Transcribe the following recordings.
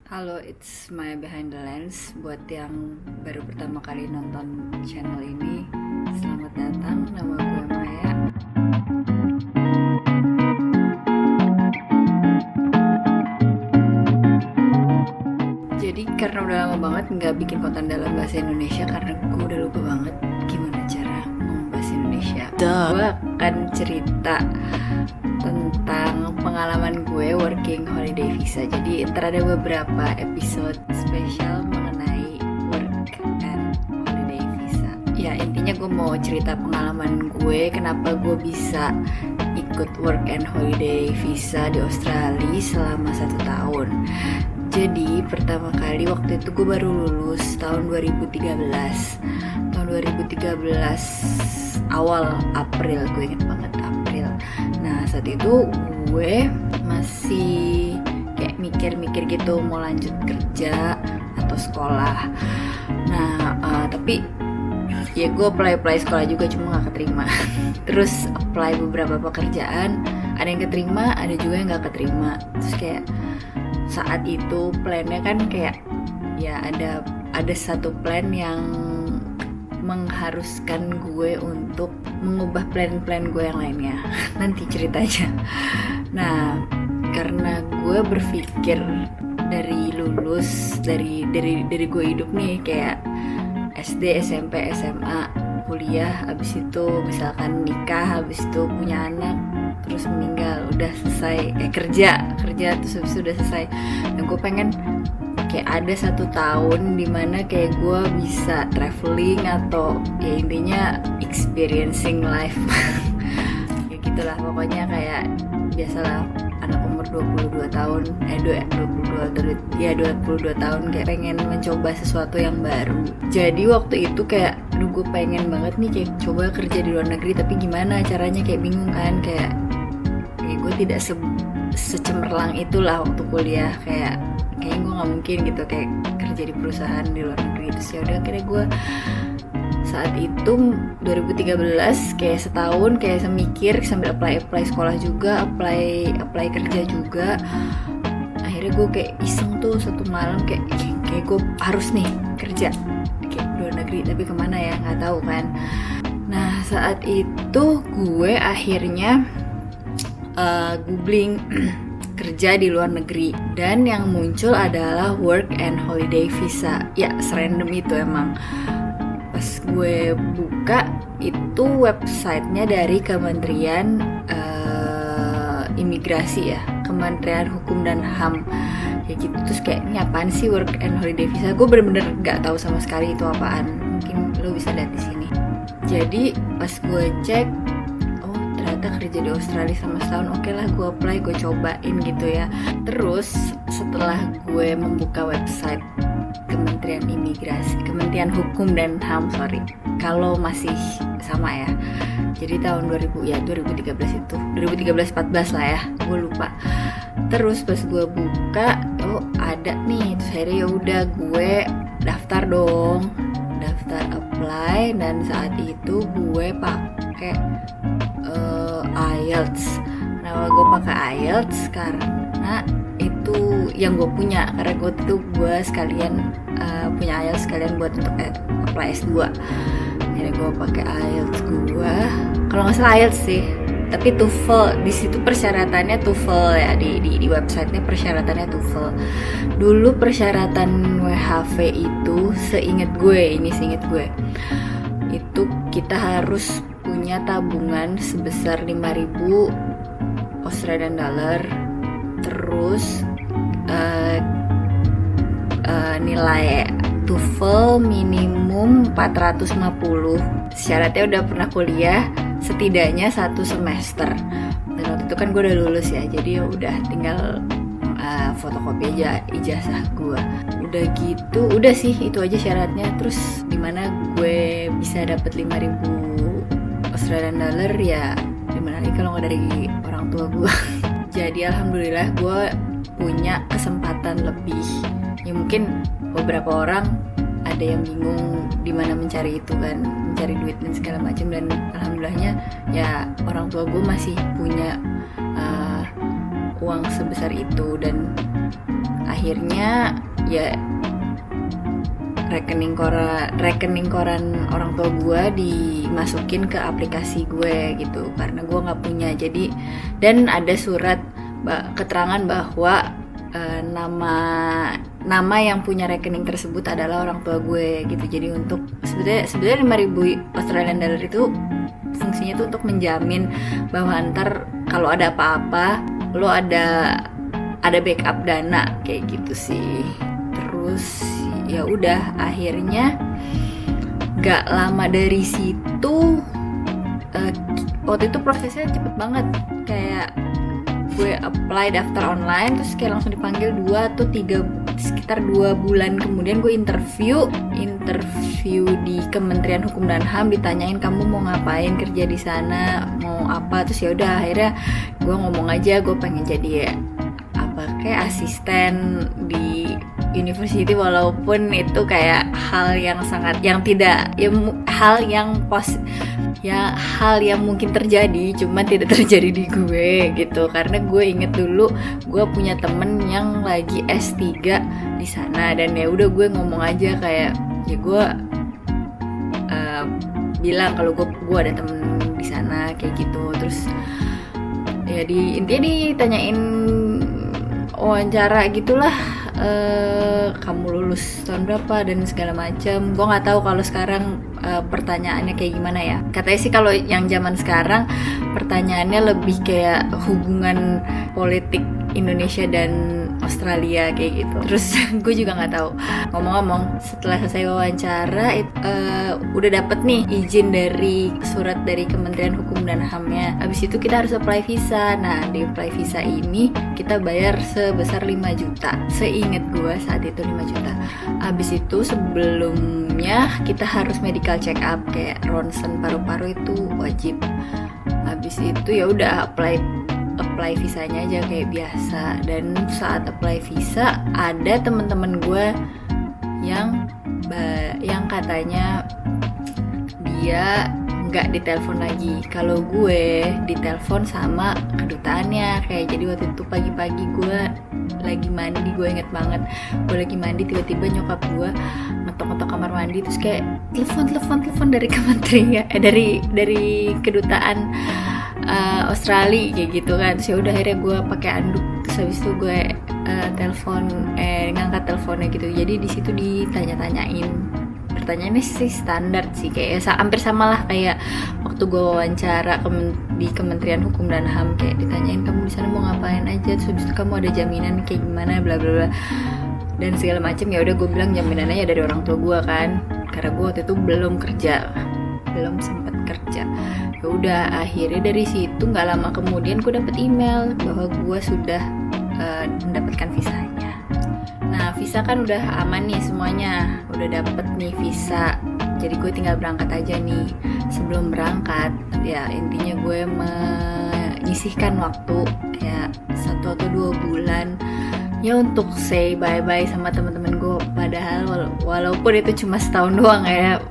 Halo, it's my behind the lens. Buat yang baru pertama kali nonton channel ini, selamat datang. Nama gue Maya. Jadi karena udah lama banget nggak bikin konten dalam bahasa Indonesia, karena gue udah lupa banget gimana cara ngomong bahasa Indonesia. Gue akan cerita tentang pengalaman gue working holiday visa. Jadi ntar ada beberapa episode spesial mengenai work and holiday visa. Ya intinya gue mau cerita pengalaman gue, kenapa gue bisa ikut work and holiday visa di Australia selama 1 tahun. Jadi pertama kali waktu itu gue baru lulus tahun 2013. Tahun 2013 awal April, gue inget banget April. Nah saat itu gue masih kayak mikir-mikir gitu mau lanjut kerja atau sekolah. Nah tapi ya gue apply sekolah juga, cuma gak keterima. Terus apply beberapa pekerjaan, ada yang keterima, ada juga yang gak keterima. Terus kayak saat itu plannya kan kayak ya ada satu plan yang mengharuskan gue untuk mengubah plan-plan gue yang lainnya. Nanti ceritanya. Nah, karena gue berpikir dari lulus dari gue hidup nih kayak SD, SMP, SMA, kuliah, habis itu misalkan nikah, habis itu punya anak, terus meninggal, udah selesai, kerja terus habis itu udah selesai. Dan gue pengen kayak ada 1 tahun dimana kayak gue bisa traveling atau ya intinya experiencing life. Ya gitulah pokoknya, kayak biasalah anak umur 22 tahun 22 tahun kayak pengen mencoba sesuatu yang baru. Jadi waktu itu kayak gue pengen banget nih kayak coba kerja di luar negeri, tapi gimana caranya, kayak bingung kan, kayak gue tidak secemerlang itulah waktu kuliah, kayaknya gue nggak mungkin gitu kayak kerja di perusahaan di luar negeri. Terus ya udah akhirnya gue saat itu 2013 kayak setahun kayak semikir sambil apply sekolah juga, apply kerja juga. Akhirnya gue kayak iseng tuh satu malam kayak gue harus nih kerja kayak luar negeri, tapi kemana ya, nggak tahu kan. Nah saat itu gue akhirnya googling kerja di luar negeri, dan yang muncul adalah work and holiday visa. Ya serandom itu emang. Pas gue buka itu websitenya dari Kementerian Imigrasi ya, Kementerian Hukum dan HAM kayak gitu. Terus kayak ini apaan sih work and holiday visa? Gue bener-bener nggak tahu sama sekali itu apaan. Mungkin lo bisa lihat di sini. Jadi pas gue cek, ternyata kerja di Australia selama setahun, oke lah gue apply, gue cobain gitu ya. Terus setelah gue membuka website Kementerian Hukum dan HAM, kalau masih sama ya, jadi tahun 2013 itu 2013-14 lah ya, gue lupa. Terus pas gue buka, ada nih, terus akhirnya ya udah gue daftar apply, dan saat itu gue pakai IELTS. Kenapa gue pakai IELTS? Karena itu yang gue punya, karena gue sekalian punya IELTS sekalian buat untuk apply S2. Jadi gue pakai IELTS gue, kalau nggak salah IELTS sih, tapi TOEFL di situ persyaratannya TOEFL ya, di websitenya persyaratannya TOEFL. Dulu persyaratan WHV itu seinget gue itu kita harus punya tabungan sebesar 5.000 Australian dollar, terus nilai TOEFL minimum 450. Syaratnya udah pernah kuliah setidaknya 1 semester. Dan waktu itu kan gue udah lulus ya, jadi ya udah tinggal fotokopi aja ijazah gue. Udah gitu, udah sih itu aja syaratnya. Terus dimana gue bisa dapet 5.000 Australian dollar ya, dimana lagi kalau nggak dari orang tua gue. Jadi alhamdulillah gue punya kesempatan lebih. Ya mungkin beberapa orang ada yang bingung di mana mencari itu kan, mencari duit dan segala macam, dan alhamdulillahnya ya orang tua gue masih punya uang sebesar itu. Dan akhirnya ya rekening koran orang tua gue dimasukin ke aplikasi gue gitu karena gue nggak punya. Jadi dan ada surat keterangan bahwa nama yang punya rekening tersebut adalah orang tua gue gitu. Jadi untuk sebenarnya 5.000 Australian dollar itu fungsinya tuh untuk menjamin bahwa ntar kalau ada apa-apa lo ada backup dana kayak gitu sih. Terus ya udah akhirnya gak lama dari situ waktu itu prosesnya cepet banget, kayak gue apply daftar online terus kayak langsung dipanggil sekitar 2 bulan kemudian gue interview di Kementerian Hukum dan HAM, ditanyain kamu mau ngapain kerja di sana, mau apa. Terus ya udah akhirnya gue ngomong aja gue pengen jadi kayak asisten di university, walaupun itu kayak hal yang mungkin terjadi cuma tidak terjadi di gue gitu. Karena gue inget dulu gue punya temen yang lagi S3 di sana dan ya udah gue ngomong aja kayak ya gue bilang kalau gue ada temen di sana kayak gitu. Terus ya intinya ditanyain wawancara gitulah, kamu lulus tahun berapa dan segala macam. Gue nggak tahu kalau sekarang pertanyaannya kayak gimana ya. Katanya sih kalau yang zaman sekarang pertanyaannya lebih kayak hubungan politik Indonesia dan Australia kayak gitu. Terus gue juga nggak tahu. Ngomong-ngomong, setelah selesai wawancara udah dapet nih izin dari surat dari Kementerian Hukum dan HAM-nya. Abis itu kita harus apply visa. Nah di apply visa ini kita bayar sebesar 5 juta. Seinget gue saat itu 5 juta. Abis itu sebelumnya kita harus medical check up kayak ronsen paru-paru itu wajib. Abis itu ya udah apply visanya aja kayak biasa. Dan saat apply visa ada teman-teman gue yang katanya dia nggak ditelepon lagi, kalau gue ditelepon sama kedutaannya. Kayak jadi waktu itu pagi-pagi gue lagi mandi, gue inget banget gue lagi mandi, tiba-tiba nyokap gue ngetok-ngetok kamar mandi terus kayak telepon dari kementerian dari kedutaan Australia kayak gitu kan. Terus ya udah akhirnya gue pakai anduk, terus habis itu gue ngangkat teleponnya gitu. Jadi di situ ditanya-tanyain, pertanyaannya sih standar sih kayak hampir sama lah kayak waktu gue wawancara di Kementerian Hukum dan HAM, kayak ditanyain kamu di sana mau ngapain aja, terus habis itu kamu ada jaminan kayak gimana bla bla bla dan segala macam. Ya udah gue bilang jaminannya ya dari orang tua gue kan, karena gue waktu itu belum sempat kerja. Ya udah akhirnya dari situ nggak lama kemudian gue dapet email bahwa gue sudah mendapatkan visanya. Nah visa kan udah aman nih semuanya, udah dapet nih visa. Jadi gue tinggal berangkat aja nih. Sebelum berangkat ya intinya gue menyisihkan waktu ya 1 atau 2 bulan ya untuk say bye bye sama teman-teman gue. Padahal walaupun itu cuma setahun doang ya.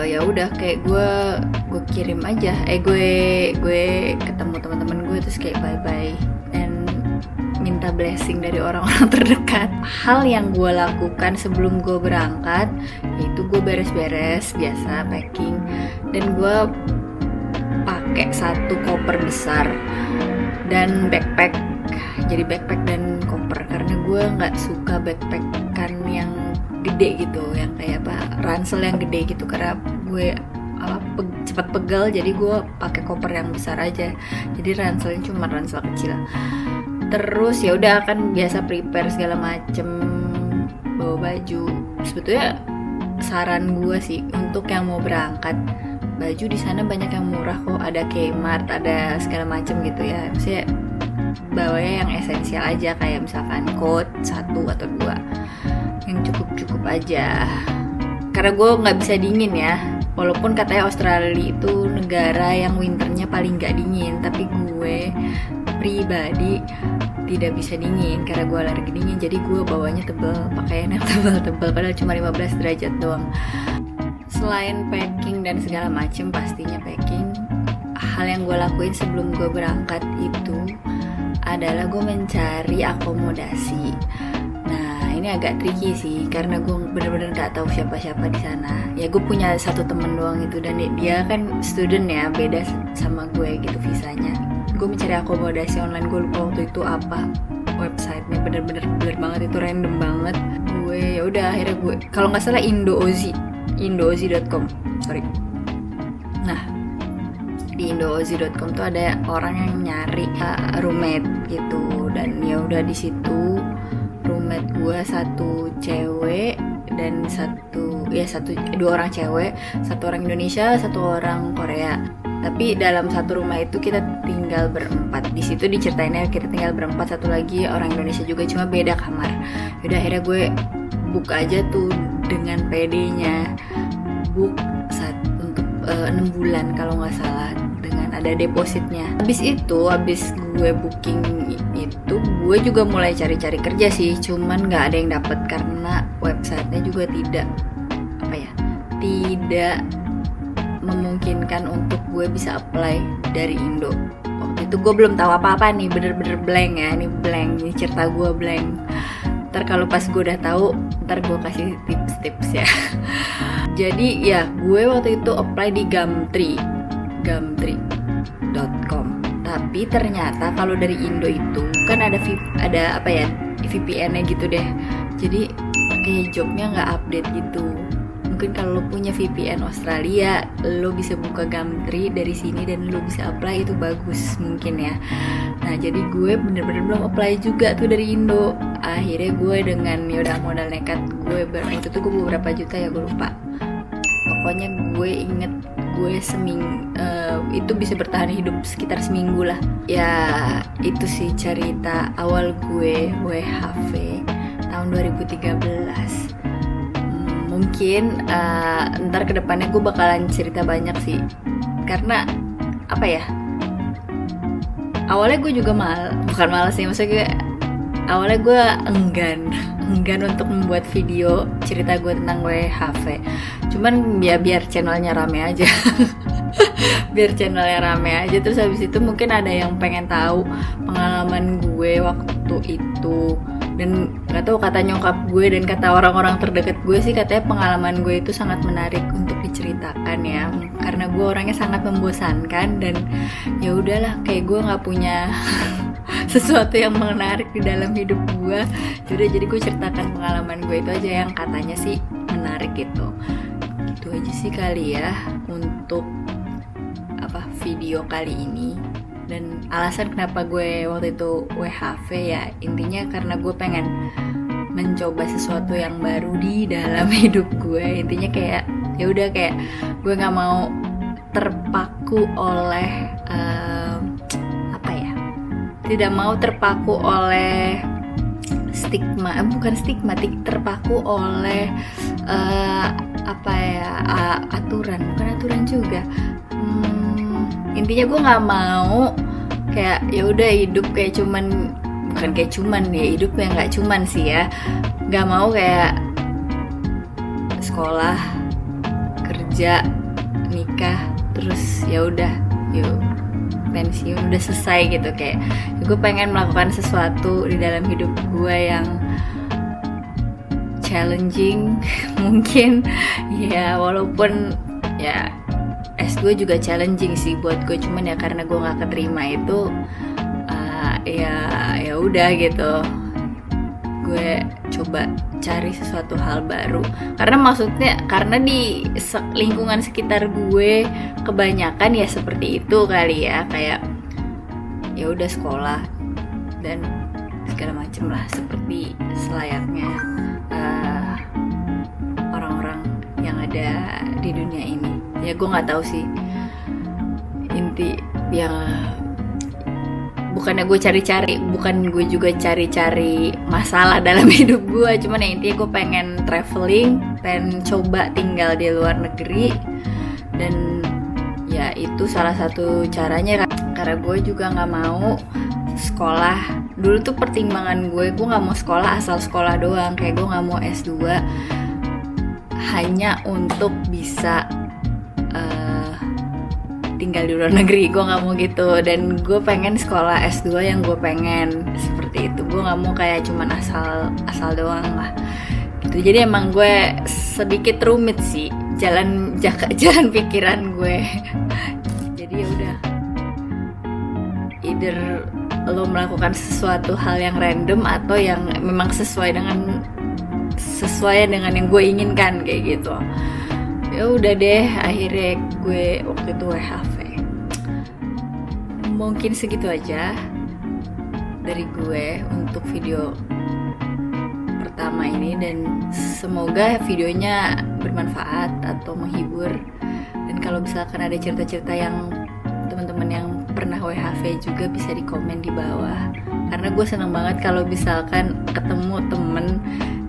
Ya udah kayak gue kirim aja gue ketemu teman-teman gue terus kayak bye bye dan minta blessing dari orang-orang terdekat. Hal yang gue lakukan sebelum gue berangkat yaitu gue beres-beres biasa packing, dan gue pakai 1 koper besar dan backpack. Jadi backpack dan koper karena gue nggak suka backpackan yang gede gitu, yang kayak ransel yang gede gitu, karena gue cepat pegal. Jadi gue pakai koper yang besar aja, jadi ranselnya cuma ransel kecil. Terus ya udah kan biasa prepare segala macem, bawa baju. Sebetulnya saran gue sih untuk yang mau berangkat, baju di sana banyak yang murah kok, ada Kmart, ada segala macem gitu ya. Maksudnya bawanya yang esensial aja, kayak misalkan coat 1 atau 2 yang cukup aja. Karena gue nggak bisa dingin ya, walaupun katanya Australia itu negara yang winternya paling nggak dingin, tapi gue pribadi tidak bisa dingin karena gue alergi dingin. Jadi gue bawanya pakaian yang tebal padahal cuma 15 derajat doang. Selain packing dan segala macem, pastinya packing, hal yang gue lakuin sebelum gue berangkat itu adalah gue mencari akomodasi. ini agak tricky sih karena gue bener-bener nggak tahu siapa-siapa di sana. Ya gue punya satu temen doang itu, dan dia kan student ya, beda sama gue gitu visanya. Gue mencari akomodasi online, gue lupa waktu itu apa websitenya, bener-bener banget, itu random banget. Gue ya udah akhirnya gue, kalau nggak salah indoozi.com, sorry. Nah, di indoozi.com tuh ada orang yang nyari roommate gitu, dan ya udah di situ roommate gue satu cewek dan dua orang cewek, satu orang Indonesia, satu orang Korea. Tapi dalam satu rumah itu kita tinggal berempat. Di situ diceritainnya kita tinggal berempat, satu lagi orang Indonesia juga, cuma beda kamar. Yaudah akhirnya gue book aja tuh dengan PD-nya, book untuk 6 bulan kalau nggak salah, dengan ada depositnya. Habis gue booking itu, gue juga mulai cari-cari kerja sih, cuman nggak ada yang dapet karena websitenya juga tidak memungkinkan untuk gue bisa apply dari Indo. Waktu itu gue belum tahu apa-apa nih, bener-bener blank ya, ini cerita gue blank. Ntar kalau pas gue udah tahu, ntar gue kasih tips-tips ya. Jadi ya gue waktu itu apply di gumtree.com. Tapi ternyata kalau dari Indo itu kan ada VPN-nya gitu deh. Jadi kayak jobnya nggak update gitu. Mungkin kalau lo punya VPN Australia, lo bisa buka Gumtree dari sini dan lo bisa apply, itu bagus mungkin ya. Nah jadi gue bener-bener belum apply juga tuh dari Indo. Akhirnya gue dengan yaudah modal nekat, gue itu tuh gue beberapa juta ya, gue lupa. Pokoknya gue inget gue itu bisa bertahan hidup sekitar seminggu lah. Ya itu sih cerita awal gue WHV tahun 2013. Mungkin ntar kedepannya gue bakalan cerita banyak sih, karena awalnya gue juga bukan malas sih, maksudnya gue awalnya gue enggan untuk membuat video cerita gue tentang WHV. Cuman ya biar channelnya rame aja. Terus habis itu mungkin ada yang pengen tahu pengalaman gue waktu itu. Dan gak tahu, kata nyokap gue dan kata orang-orang terdekat gue sih, katanya pengalaman gue itu sangat menarik untuk diceritakan ya, karena gue orangnya sangat membosankan dan ya udahlah, kayak gue nggak punya sesuatu yang menarik di dalam hidup gue. Jadi gue ceritakan pengalaman gue itu aja yang katanya sih menarik gitu. Itu aja sih kali ya untuk video kali ini. Dan alasan kenapa gue waktu itu WHV ya, intinya karena gue pengen mencoba sesuatu yang baru di dalam hidup gue. Intinya kayak ya udah, kayak gue nggak mau terpaku oleh tidak mau terpaku oleh terpaku oleh aturan juga. Intinya gue nggak mau kayak ya udah hidup kayak hidupnya nggak cuman sih ya, nggak mau kayak sekolah, kerja, nikah, terus ya udah yuk pensiun udah selesai gitu. Kayak gue pengen melakukan sesuatu di dalam hidup gue yang challenging mungkin ya, walaupun ya S2 juga challenging sih buat gue, cuman ya karena gue nggak keterima itu ya udah gitu, gue coba cari sesuatu hal baru. Karena di lingkungan sekitar gue kebanyakan ya seperti itu kali ya, kayak ya udah sekolah dan segala macem lah, seperti selayaknya orang-orang yang ada di dunia ini. Ya gue nggak tahu sih, inti yang bukan gue juga cari-cari masalah dalam hidup gue, cuman ya intinya gue pengen traveling, pengen coba tinggal di luar negeri, dan ya itu salah satu caranya. Karena gue juga nggak mau sekolah, dulu tuh pertimbangan gue nggak mau sekolah asal sekolah doang, kayak gue nggak mau S2 hanya untuk bisa tinggal di luar negeri, gue nggak mau gitu. Dan gue pengen sekolah S2 yang gue pengen, seperti seperti itu. Gue nggak mau kayak cuman asal doang lah gitu. Jadi emang gue sedikit rumit sih jalan pikiran gue. Jadi ya udah, either lo melakukan sesuatu hal yang random atau yang memang sesuai dengan yang gue inginkan kayak gitu. Ya udah deh, akhirnya gue waktu itu WHV. Mungkin segitu aja dari gue untuk video pertama ini, dan semoga videonya bermanfaat atau menghibur. Dan kalau misalkan ada cerita-cerita yang teman-teman yang pernah WHV juga bisa di komen di bawah, karena gue seneng banget kalau misalkan ketemu temen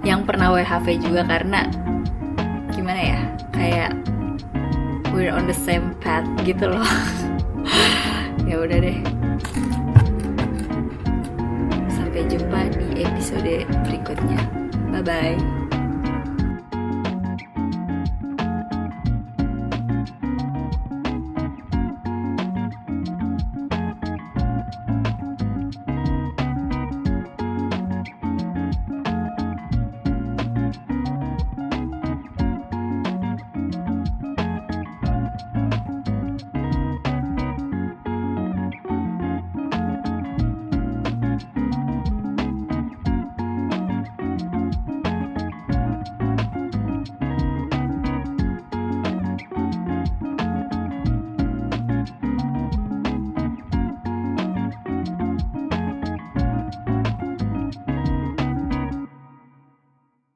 yang pernah WHV juga, karena gimana ya, kayak we're on the same path gitu loh. Ya udah deh, sampai jumpa di episode berikutnya. Bye bye.